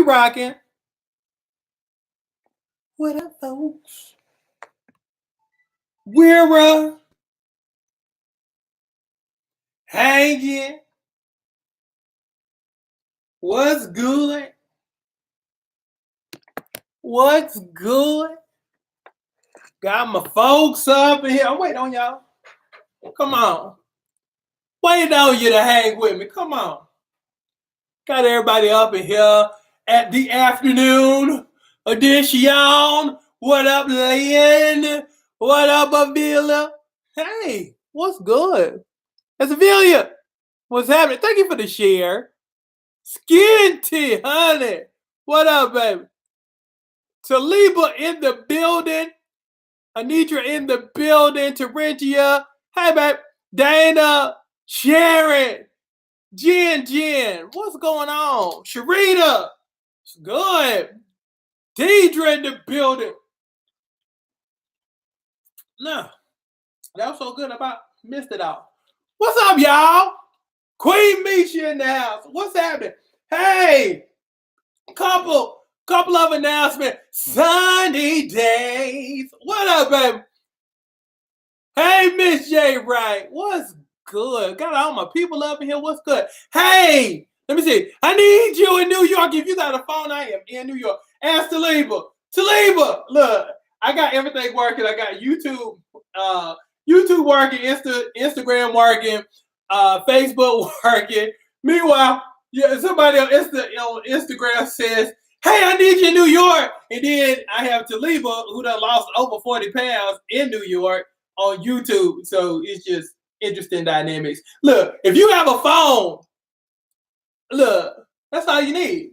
rocking. What up, folks? We're hanging. What's good? What's good? Got my folks up in here. I'm waiting on y'all. Come on. Waiting on you to hang with me. Come on. Got everybody up in here at the afternoon edition. What up, Lynn? What up, Avilia? Hey, what's good? That's Avilia. What's happening? Thank you for the share. Skinty, honey. What up, baby? Taliba in the building. Anitra in the building. Terentia. Hey, babe. Dana. Sharon. Jen. What's going on? Sharita. It's good. Deidre in the building. No. That was so good about missed it all. What's up, y'all? Queen Misha in the house. What's happening? Hey, couple of announcements. Sunny days. What up, baby? Hey, Miss J. Wright. What's good? Got all my people up in here. What's good? Hey, let me see. I need you in New York. If you got a phone, I am in New York. Ask Taliba. Taliba, look, I got everything working. I got YouTube working, Instagram working, Facebook working. Meanwhile, somebody on Instagram says, hey, I need you in New York. And then I have Taliba, who done lost over 40 pounds in New York on YouTube. So it's just interesting dynamics. Look, if you have a phone, look, that's all you need.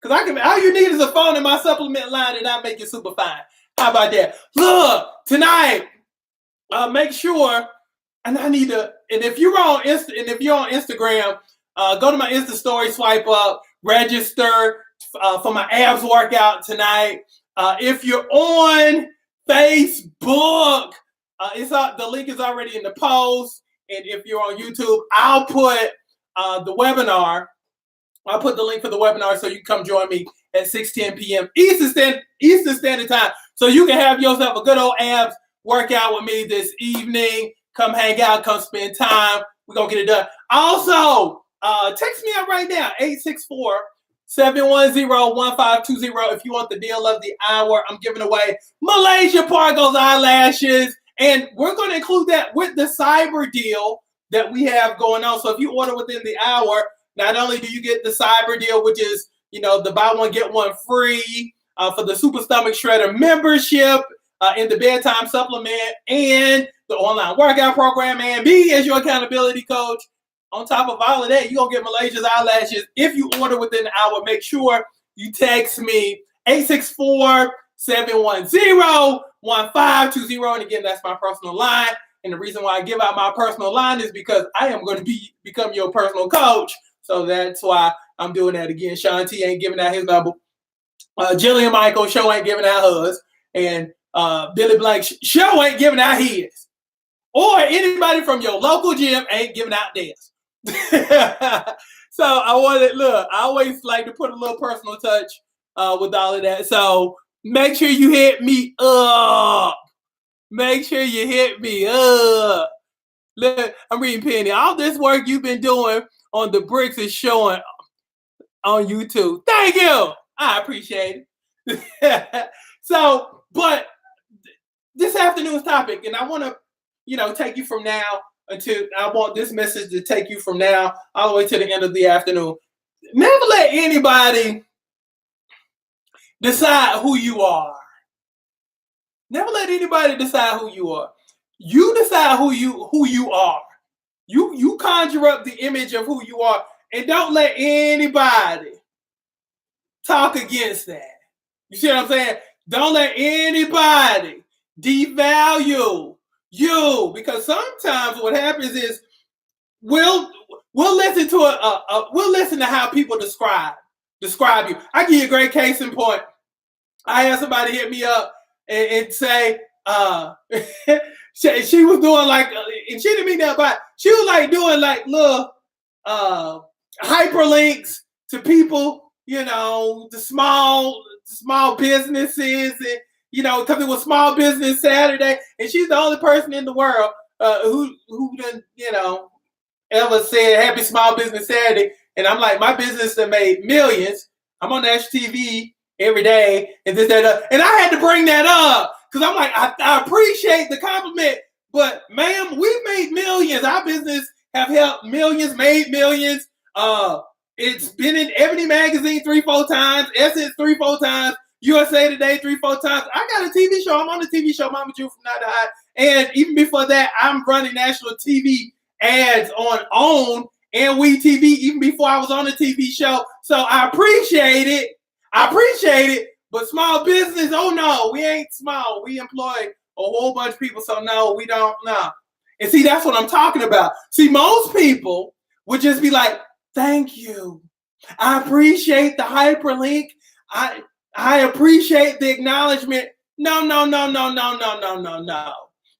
Because all you need is a phone in my supplement line and I'll make it super fine. How about that? Look, tonight, make sure, and if you're on Instagram, go to my Insta story, swipe up, register for my abs workout tonight. If you're on Facebook, the link is already in the post. And if you're on YouTube, I'll put the webinar. I'll put the link for the webinar so you can come join me at 6:10 p.m. Eastern Standard Time. So you can have yourself a good old abs workout with me this evening. Come hang out, come spend time. We're going to get it done. Also, text me out right now, 864-710-1520 if you want the deal of the hour. I'm giving away Malaysia Pargo's eyelashes. And we're going to include that with the cyber deal that we have going on. So if you order within the hour, not only do you get the cyber deal, which is, the buy one, get one free for the Super Stomach Shredder membership in the bedtime supplement and the online workout program, and me as your accountability coach. On top of all of that, you're going to get Malaysia's eyelashes. If you order within the hour, make sure you text me 864-710-1520. And again, that's my personal line. And the reason why I give out my personal line is because I am going to become your personal coach. So that's why I'm doing that again. Sean T ain't giving out his number. Jillian Michael show ain't giving out hers. And Billy Blank show ain't giving out his. Or anybody from your local gym ain't giving out theirs. So I always like to put a little personal touch with all of that. So make sure you hit me up. Make sure you hit me up. Look, I'm reading Penny. All this work you've been doing on the bricks is showing on YouTube. Thank you. I appreciate it. So, but this afternoon's topic, and I want to, take you from now I want this message to take you from now all the way to the end of the afternoon. Never let anybody decide who you are. Never let anybody decide who you are. You decide who you are. You conjure up the image of who you are, and don't let anybody talk against that. You see what I'm saying? Don't let anybody devalue you, because sometimes what happens is we'll listen to we'll listen to how people describe you. I give you a great case in point. I had somebody hit me up and say she was doing like, and she didn't mean that, but she was like doing like little hyperlinks to people the small businesses, and because it was Small Business Saturday, and she's the only person in the world who done ever said Happy Small Business Saturday. And I'm like, my business that made millions. I'm on national TV every day, and this, that, and I had to bring that up because I'm like, I appreciate the compliment, but ma'am, we made millions. Our business have helped millions, made millions. It's been in Ebony Magazine 3-4 times, Essence 3-4 times, USA Today 3-4 times. I got a TV show. I'm on the TV show Mama Jew from Not to Hide. And even before that, I'm running national TV ads on OWN and We TV even before I was on the TV show. So I appreciate it. But small business, oh no, we ain't small. We employ a whole bunch of people. So no, we don't. No. And see, that's what I'm talking about. See, most people would just be like, thank you. I appreciate the hyperlink. I appreciate the acknowledgement. No.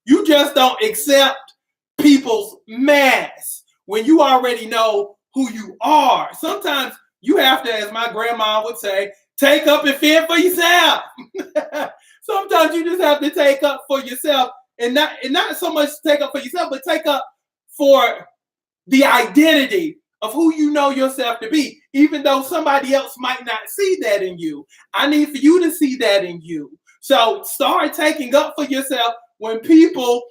You just don't accept people's mess when you already know who you are. Sometimes you have to, as my grandma would say, take up and fend for yourself. Sometimes you just have to take up for yourself, and not so much take up for yourself, but take up for the identity of who you know yourself to be, even though somebody else might not see that in you. I need for you to see that in you. So start taking up for yourself when people,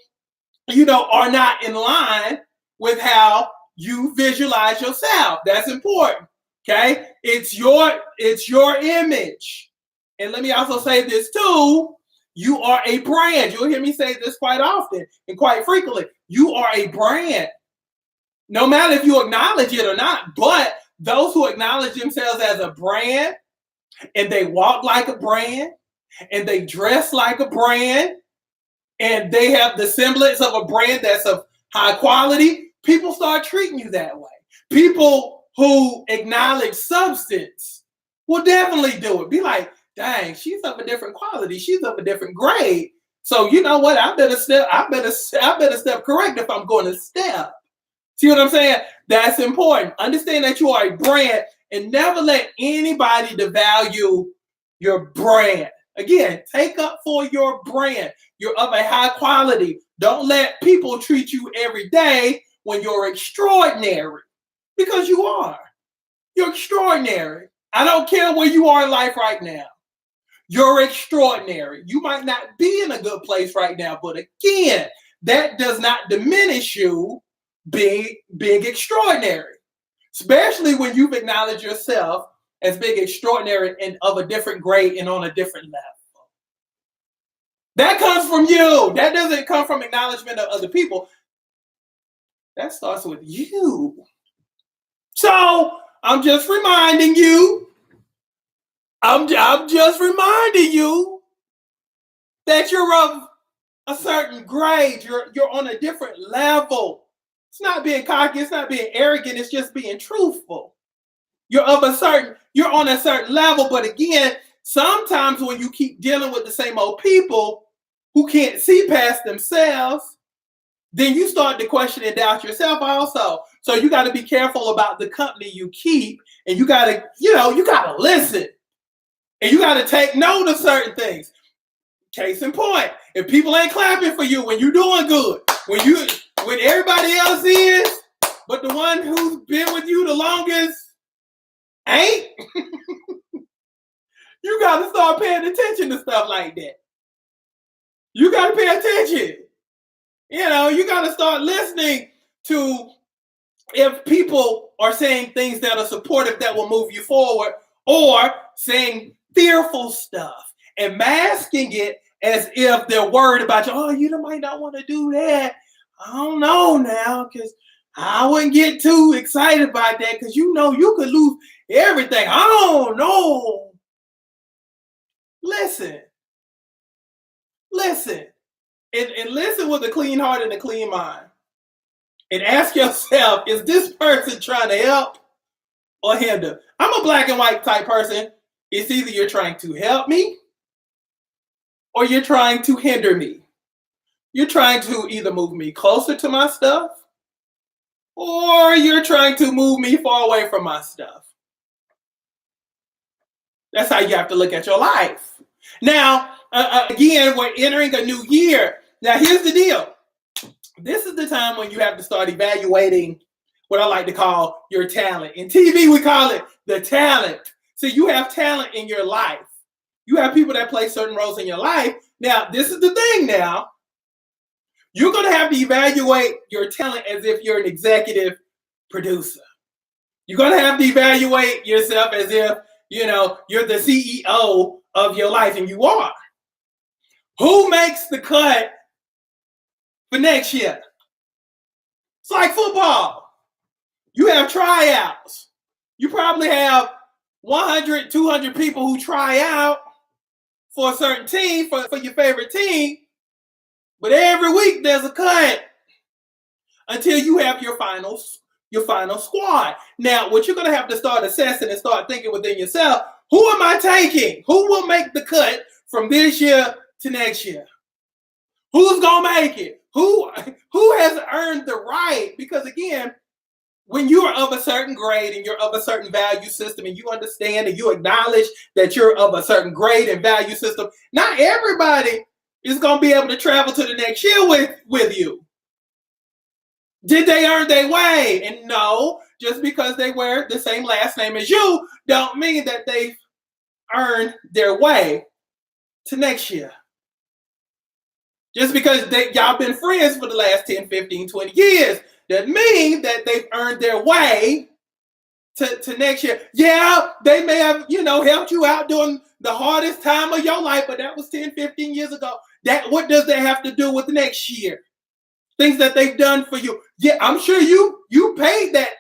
are not in line with how you visualize yourself. That's important. Okay? It's your image. And let me also say this too. You are a brand. You'll hear me say this quite often and quite frequently. You are a brand. No matter if you acknowledge it or not, but those who acknowledge themselves as a brand, and they walk like a brand, and they dress like a brand, and they have the semblance of a brand that's of high quality, people start treating you that way. People who acknowledge substance will definitely do it. Be like, dang, she's of a different quality. She's of a different grade. So you know what? I better step correct if I'm going to step. See what I'm saying? That's important. Understand that you are a brand, and never let anybody devalue your brand. Again, take up for your brand. You're of a high quality. Don't let people treat you every day when you're extraordinary, because you are. You're extraordinary. I don't care where you are in life right now. You're extraordinary. You might not be in a good place right now, but again, that does not diminish you being extraordinary, especially when you've acknowledged yourself as being extraordinary and of a different grade and on a different level. That comes from you. That doesn't come from acknowledgement of other people. That starts with you. So I'm just reminding you. I'm just reminding you that you're of a certain grade. You're on a different level. It's not being cocky. It's not being arrogant. It's just being truthful. You're on a certain level. But again, sometimes when you keep dealing with the same old people who can't see past themselves, then you start to question and doubt yourself also. So you got to be careful about the company you keep, and you got to listen, and you got to take note of certain things. Case in point, if people ain't clapping for you when you're doing good, when everybody else is, but the one who's been with you the longest ain't, you got to start paying attention to stuff like that. You got to pay attention. You got to start listening to if people are saying things that are supportive that will move you forward, or saying fearful stuff and masking it as if they're worried about you. Oh, you might not want to do that. I don't know now, because I wouldn't get too excited about that, because you could lose everything. I don't know. Listen. And listen with a clean heart and a clean mind. And ask yourself, is this person trying to help or hinder? I'm a black and white type person. It's either you're trying to help me or you're trying to hinder me. You're trying to either move me closer to my stuff, or you're trying to move me far away from my stuff. That's how you have to look at your life. Now, again, we're entering a new year. Now, here's the deal. This is the time when you have to start evaluating what I like to call your talent. In TV, we call it the talent. So you have talent in your life. You have people that play certain roles in your life. Now, this is the thing now. You're going to have to evaluate your talent as if you're an executive producer. You're going to have to evaluate yourself as if, you're the CEO of your life, and you are. Who makes the cut for next year? It's like football. You have tryouts. You probably have 100, 200 people who try out for a certain team, for your favorite team. But every week there's a cut until you have your final squad. Now, what you're going to have to start assessing and start thinking within yourself, who am I taking? Who will make the cut from this year to next year? Who's going to make it? Who has earned the right? Because again, when you are of a certain grade and you're of a certain value system and you understand and you acknowledge that you're of a certain grade and value system, not everybody is going to be able to travel to the next year with you. Did they earn their way? And no, just because they wear the same last name as you don't mean that they've earned their way to next year. Just because y'all been friends for the last 10, 15, 20 years doesn't mean that they've earned their way to next year. Yeah, they may have, helped you out during the hardest time of your life, but that was 10, 15 years ago. What does that have to do with next year? Things that they've done for you. Yeah, I'm sure you paid that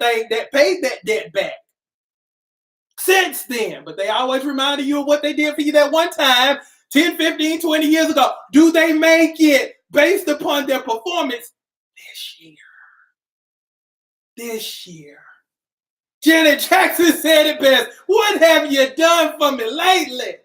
debt back since then. But they always reminded you of what they did for you that one time, 10, 15, 20 years ago. Do they make it based upon their performance this year? This year. Janet Jackson said it best. What have you done for me lately?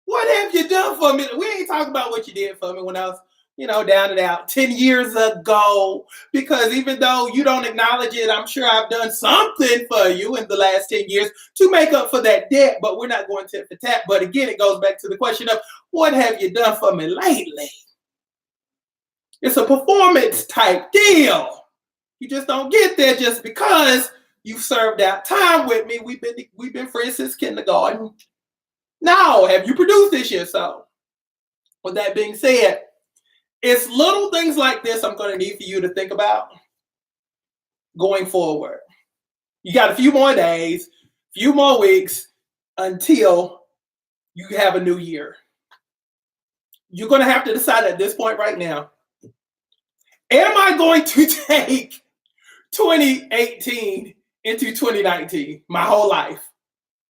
What have you done for me? We ain't talking about what you did for me when I was down and out 10 years ago, because even though you don't acknowledge it, I'm sure I've done something for you in the last 10 years to make up for that debt, but we're not going tit for tat. But again, it goes back to the question of what have you done for me lately? It's a performance type deal. You just don't get there just because you served out time with me. We've been friends since kindergarten. Now, have you produced this year? So, with that being said, it's little things like this I'm going to need for you to think about going forward. You got a few more days, few more weeks until you have a new year. You're going to have to decide at this point right now, am I going to take 2018 into 2019, my whole life?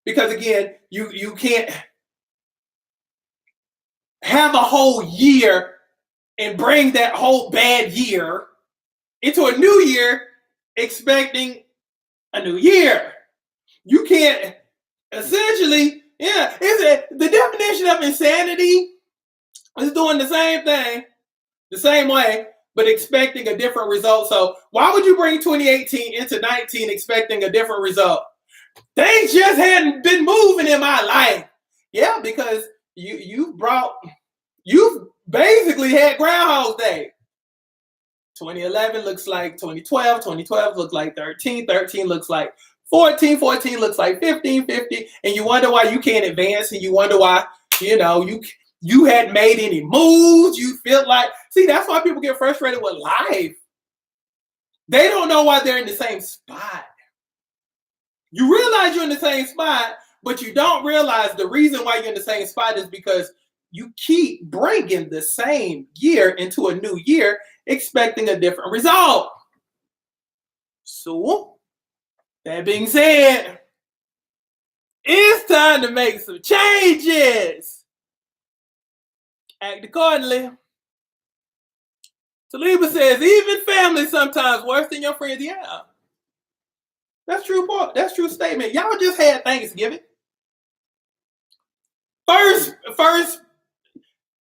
Because again, you can't have a whole year and bring that whole bad year into a new year expecting a new year. You can't, essentially, the definition of insanity is doing the same thing, the same way, but expecting a different result. So why would you bring 2018 into 19 expecting a different result? Things just hadn't been moving in my life. Yeah, because you've basically had Groundhog Day. 2011 looks like 2012. 2012 looks like 13. 13 looks like 14. 14 looks like 15. 15. And you wonder why you can't advance, and you wonder why, you hadn't made any moves. You feel like, see, that's why people get frustrated with life. They don't know why they're in the same spot. You realize you're in the same spot, but you don't realize the reason why you're in the same spot is because you keep bringing the same year into a new year, expecting a different result. So, that being said, it's time to make some changes. Act accordingly. Taliba says, even family sometimes worse than your friends. Yeah. That's true. That's true statement. Y'all just had Thanksgiving.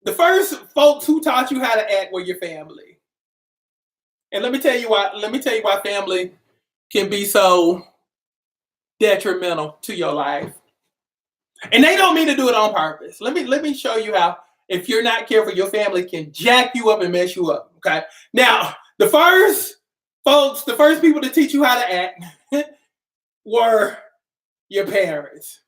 The first folks who taught you how to act were your family. And let me tell you why family can be so detrimental to your life. And they don't mean to do it on purpose. Let me show you how, if you're not careful, your family can jack you up and mess you up. Okay. Now, the first people to teach you how to act were your parents.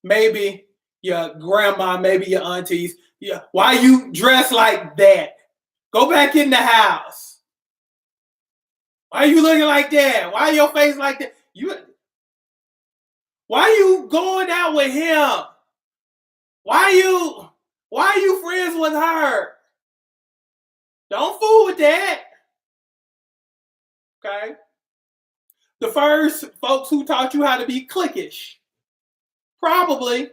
Maybe your grandma, maybe your aunties. Yeah. Why you dress like that? Go back in the house. Why are you looking like that? Why your face like that? Why are you going out with him? Why are you friends with her? Don't fool with that. Okay. The first folks who taught you how to be cliquish probably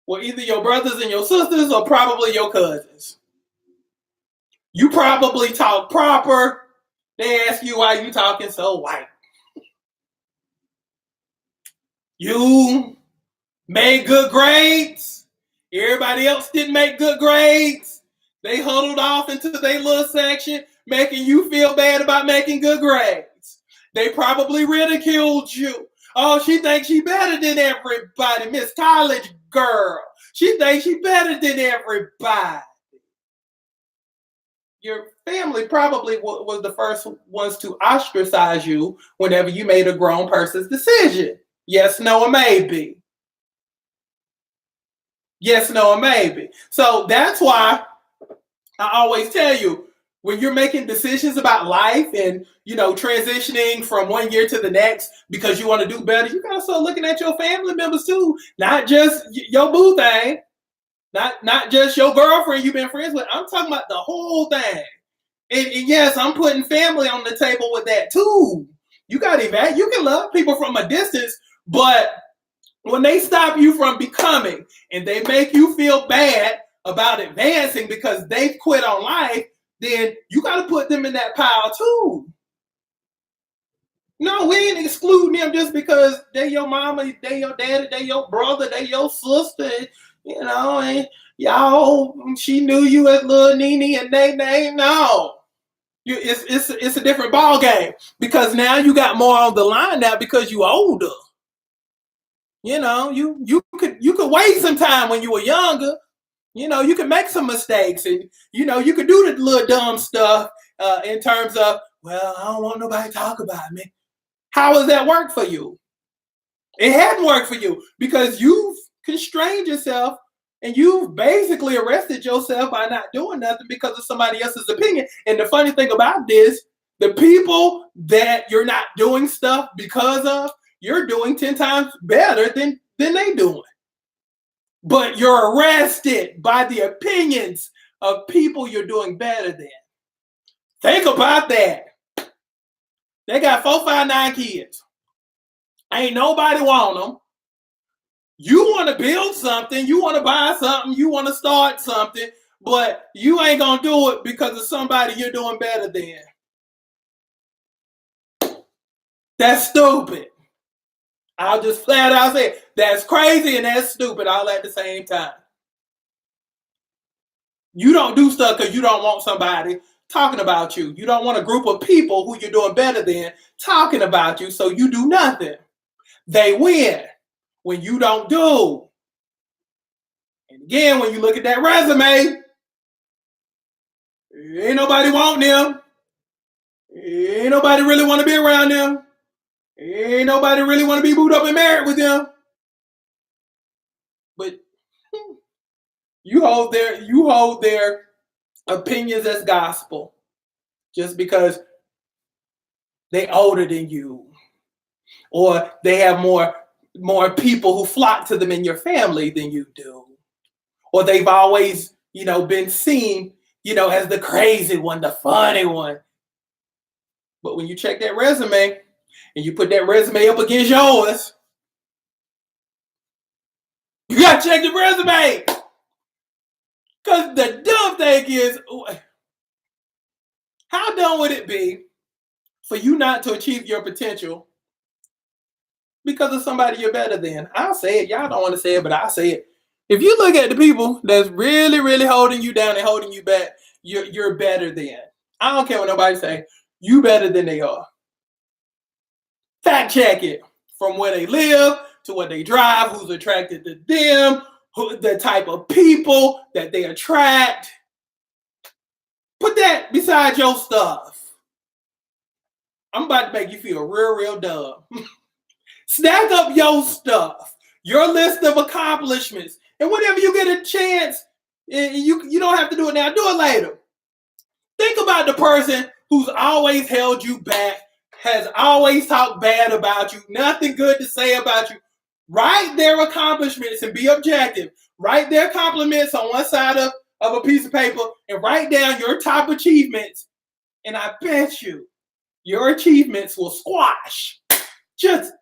were either your brothers and your sisters or probably your cousins. You probably talk proper. They ask you why you talking so white. You made good grades. Everybody else didn't make good grades. They huddled off into their little section, making you feel bad about making good grades. They probably ridiculed you. Oh, she thinks she better than everybody. Miss College Girl. She thinks she better than everybody. Your family probably was the first ones to ostracize you whenever you made a grown person's decision. Yes, no, or maybe. Yes, no, or maybe. So that's why I always tell you, when you're making decisions about life and, transitioning from one year to the next because you want to do better, you got to start looking at your family members too, not just your boo thing, not just your girlfriend you've been friends with. I'm talking about the whole thing. And yes, I'm putting family on the table with that too. You got to evaluate. You can love people from a distance, but when they stop you from becoming and they make you feel bad about advancing because they've quit on life, then you got to put them in that pile too. No, we ain't excluding them just because they your mama, they your daddy, they your brother, they your sister, and y'all, she knew you as little Nene and they no. It's a different ball game because now you got more on the line now because you older. You could wait some time when you were younger. You can make some mistakes and, you could do the little dumb stuff in terms of, well, I don't want nobody to talk about me. How has that worked for you? It hadn't worked for you because you've constrained yourself and you've basically arrested yourself by not doing nothing because of somebody else's opinion. And the funny thing about this, the people that you're not doing stuff because of, you're doing 10 times better than they doing. But you're arrested by the opinions of people you're doing better than. Think about that. They got 4, 5, 9 kids. Ain't nobody want them. You want to build something. You want to buy something. You want to start something. But you ain't going to do it because of somebody you're doing better than. That's stupid. I'll just flat out say that's crazy and that's stupid all at the same time. You don't do stuff because you don't want somebody talking about you. You don't want a group of people who you're doing better than talking about you, so you do nothing. They win when you don't do. And again, when you look at that resume, ain't nobody want them. Ain't nobody really want to be around them. Ain't nobody really want to be booed up and married with them. But you hold their opinions as gospel just because they older than you, or they have more people who flock to them in your family than you do, or they've always been seen as the crazy one, the funny one. But when you check that resume and you put that resume up against yours, you gotta check the resume. Because the dumb thing is, how dumb would it be for you not to achieve your potential because of somebody you're better than? I'll say it. Y'all don't want to say it, but I'll say it. If you look at the people that's really, really holding you down and holding you back, you're better than. I don't care what nobody say. You better than they are. Fact check it. From where they live, to what they drive, who's attracted to them, the type of people that they attract. Put that beside your stuff. I'm about to make you feel real dumb. Stack up your stuff, your list of accomplishments, and whenever you get a chance, you don't have to do it now, do it later. Think about the person who's always held you back, has always talked bad about you, nothing good to say about you. Write their accomplishments and be objective. Write their compliments on one side of a piece of paper and write down your top achievements. And I bet you your achievements will just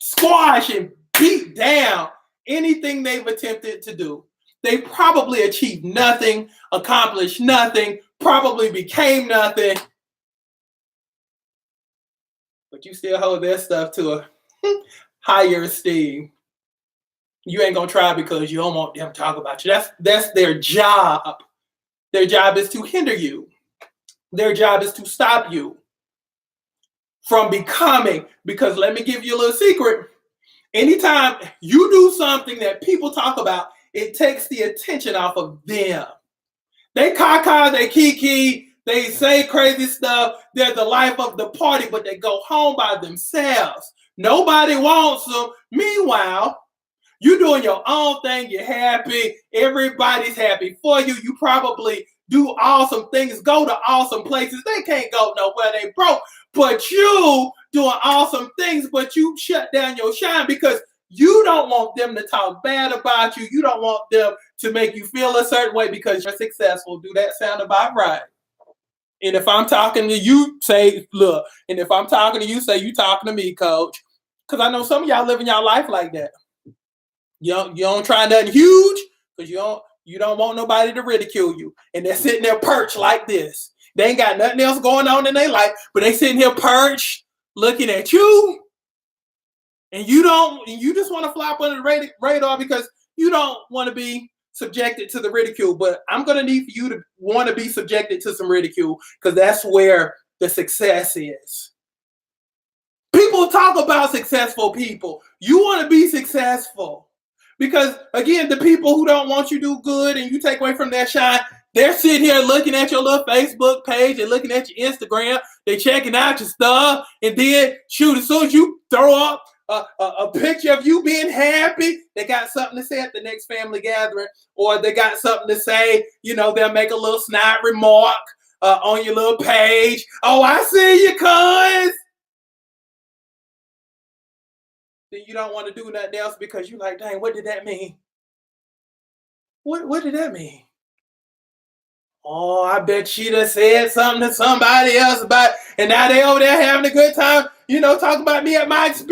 squash and beat down anything they've attempted to do. They probably achieved nothing, accomplished nothing, probably became nothing. But you still hold their stuff to a higher esteem. You ain't gonna try because you don't want them to talk about you. That's their job. Their job is to hinder you. Their job is to stop you from becoming. Because let me give you a little secret. Anytime you do something that people talk about, it takes the attention off of them. They caca, they kiki, they say crazy stuff. They're the life of the party, but they go home by themselves. Nobody wants them. Meanwhile, you're doing your own thing. You're happy. Everybody's happy for you. You probably do awesome things, go to awesome places. They can't go nowhere. They broke. But you doing awesome things, but you shut down your shine because you don't want them to talk bad about you. You don't want them to make you feel a certain way because you're successful. Do that sound about right? And if I'm talking to you, say, look. And if I'm talking to you, say, you talking to me, coach. Because I know some of y'all living your life like that. You don't try nothing huge because you don't want nobody to ridicule you. And they're sitting there perched like this. They ain't got nothing else going on in their life, but they sitting here perched looking at you. And you just want to fly up under the radar because you don't want to be subjected to the ridicule. But I'm going to need for you to want to be subjected to some ridicule because that's where the success is. People talk about successful people. You want to be successful because, again, the people who don't want you to do good and you take away from their shine, they're sitting here looking at your little Facebook page and looking at your Instagram. They're checking out your stuff. And then, shoot, as soon as you throw up a picture of you being happy, they got something to say at the next family gathering, or they got something to say, they'll make a little snide remark on your little page. Oh, I see you, cuz. Then you don't want to do nothing else because you're like, dang, what did that mean? What did that mean? Oh, I bet she done said something to somebody else about, and now they over there having a good time, talking about me at my expense.